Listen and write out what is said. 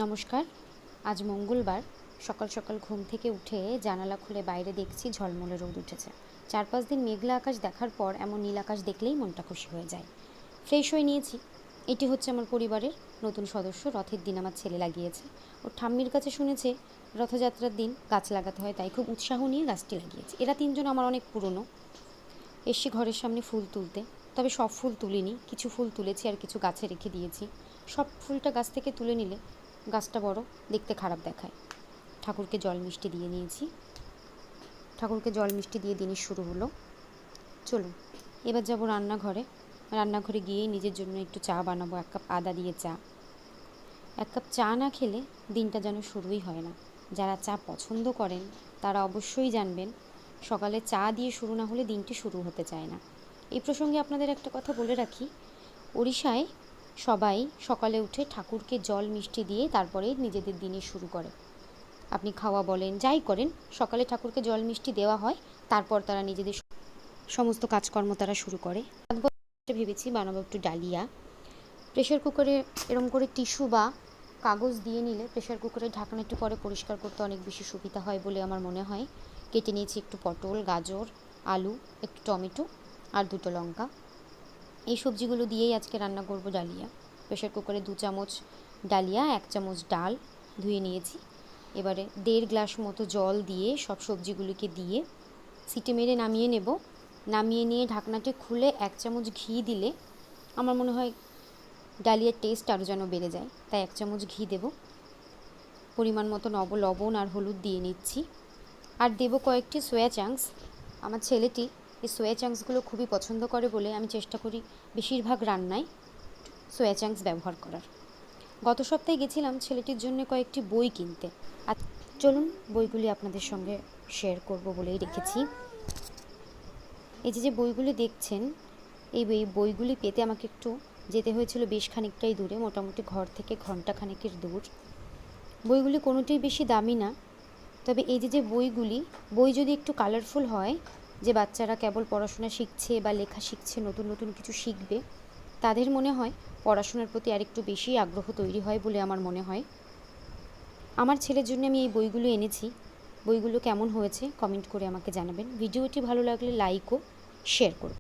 নমস্কার। আজ মঙ্গলবার সকাল সকাল ঘুম থেকে উঠে জানালা খুলে বাইরে দেখছি ঝলমলে রোদ উঠেছে। 4-5 দিন মেঘলা আকাশ দেখার পর এমন নীল আকাশ দেখলেই মনটা খুশি হয়ে যায়। ফ্রেশ হয়ে নিয়েছি। এটি হচ্ছে আমার পরিবারের নতুন সদস্য। রথের দিন আমার ছেলে লাগিয়েছে। ওর ঠাম্মির কাছে শুনেছে রথযাত্রার দিন গাছ লাগাতে হয়, তাই খুব উৎসাহ নিয়ে গাছটি লাগিয়েছে। এরা 3জন আমার অনেক পুরনো। এসে ঘরের সামনে ফুল তুলতে, তবে সব ফুল তুলিনি, কিছু ফুল তুলেছি আর কিছু গাছে রেখে দিয়েছি। সব ফুলটা গাছ থেকে তুলে নিলে গাছটা বড় দেখতে খারাপ দেখায়। ঠাকুরকে জল মিষ্টি দিয়ে নিয়েছি। ঠাকুরকে জল মিষ্টি দিয়ে দিনের শুরু হলো। চলুন এবার যাব রান্নাঘরে। রান্নাঘরে গিয়ে নিজের জন্য একটু চা বানাবো। 1 কাপ আদা দিয়ে চা। 1 কাপ চা না খেলে দিনটা যেন শুরুই হয় না। যারা চা পছন্দ করেন তারা অবশ্যই জানবেন, সকালে চা দিয়ে শুরু না হলে দিনটি শুরু হতে চায় না। এই প্রসঙ্গে আপনাদের একটা কথা বলে রাখি, ওড়িশায় সবাই সকালে উঠে ঠাকুরকে জল মিষ্টি দিয়ে তারপরেই নিজেদের দিনের শুরু করে। আপনি খাওয়া বলেন যাই করেন, সকালে ঠাকুরকে জল মিষ্টি দেওয়া হয়, তারপর তারা নিজেদের সমস্ত কাজকর্ম তারা শুরু করে। ভেবেছি বানাবো একটু ডালিয়া। প্রেশার কুকারে এরম করে টিস্যু বা কাগজ দিয়ে নিলে প্রেশার কুকারের ঢাকনা একটু পরে পরিষ্কার করতে অনেক বেশি সুবিধা হয় বলে আমার মনে হয়। কেটে নিয়েছি একটু পটল, গাজর, আলু, একটু টমেটো আর 2টো লঙ্কা। এই সবজিগুলো দিয়েই আজকে রান্না করব ডালিয়া। প্রেশার কুকারে 2 চামচ ডালিয়া, 1 চামচ ডাল ধুয়ে নিয়েছি। এবারে 1.5 গ্লাস মতো জল দিয়ে সব সবজিগুলিকে দিয়ে সিটি মেরে নামিয়ে নেব। নামিয়ে নিয়ে ঢাকনাটি খুলে 1 চামচ ঘি দিলে আমার মনে হয় ডালিয়ার টেস্ট আরও যেন বেড়ে যায়, তাই 1 চামচ ঘি দেব। পরিমাণ মতো লবণ আর হলুদ দিয়ে নিচ্ছি। আর দেব কয়েকটি সোয়া চাংস। আমার ছেলেটি এই সোয়া চাংসগুলো খুবই পছন্দ করে বলে আমি চেষ্টা করি বেশিরভাগ রান্নায় সোয়া চাংস ব্যবহার করার। গত সপ্তাহে গেছিলাম ছেলেটির জন্য কয়েকটি বই কিনতে। আর চলুন বইগুলি আপনাদের সঙ্গে শেয়ার করব বলেই রেখেছি। এই যে বইগুলি দেখছেন, এই বইগুলি পেতে আমাকে একটু যেতে হয়েছিল বেশ খানিকটাই দূরে, মোটামুটি ঘর থেকে ঘন্টাখানেকের দূর। বইগুলি কোনোটিই বেশি দামি না, তবে এই যে বই যদি একটু কালারফুল হয়, যে বাচ্চারা কেবল পড়াশোনা শিখছে বা লেখা শিখছে, নতুন নতুন কিছু শিখবে, তাদের মনে হয় পড়াশোনার প্রতি আরেকটু বেশি আগ্রহ তৈরি হয় বলে আমার মনে হয়। আমার ছেলের জন্য আমি এই বইগুলো এনেছি। বইগুলো কেমন হয়েছে কমেন্ট করে আমাকে জানাবেন। ভিডিওটি ভালো লাগলে লাইক ও শেয়ার করুন।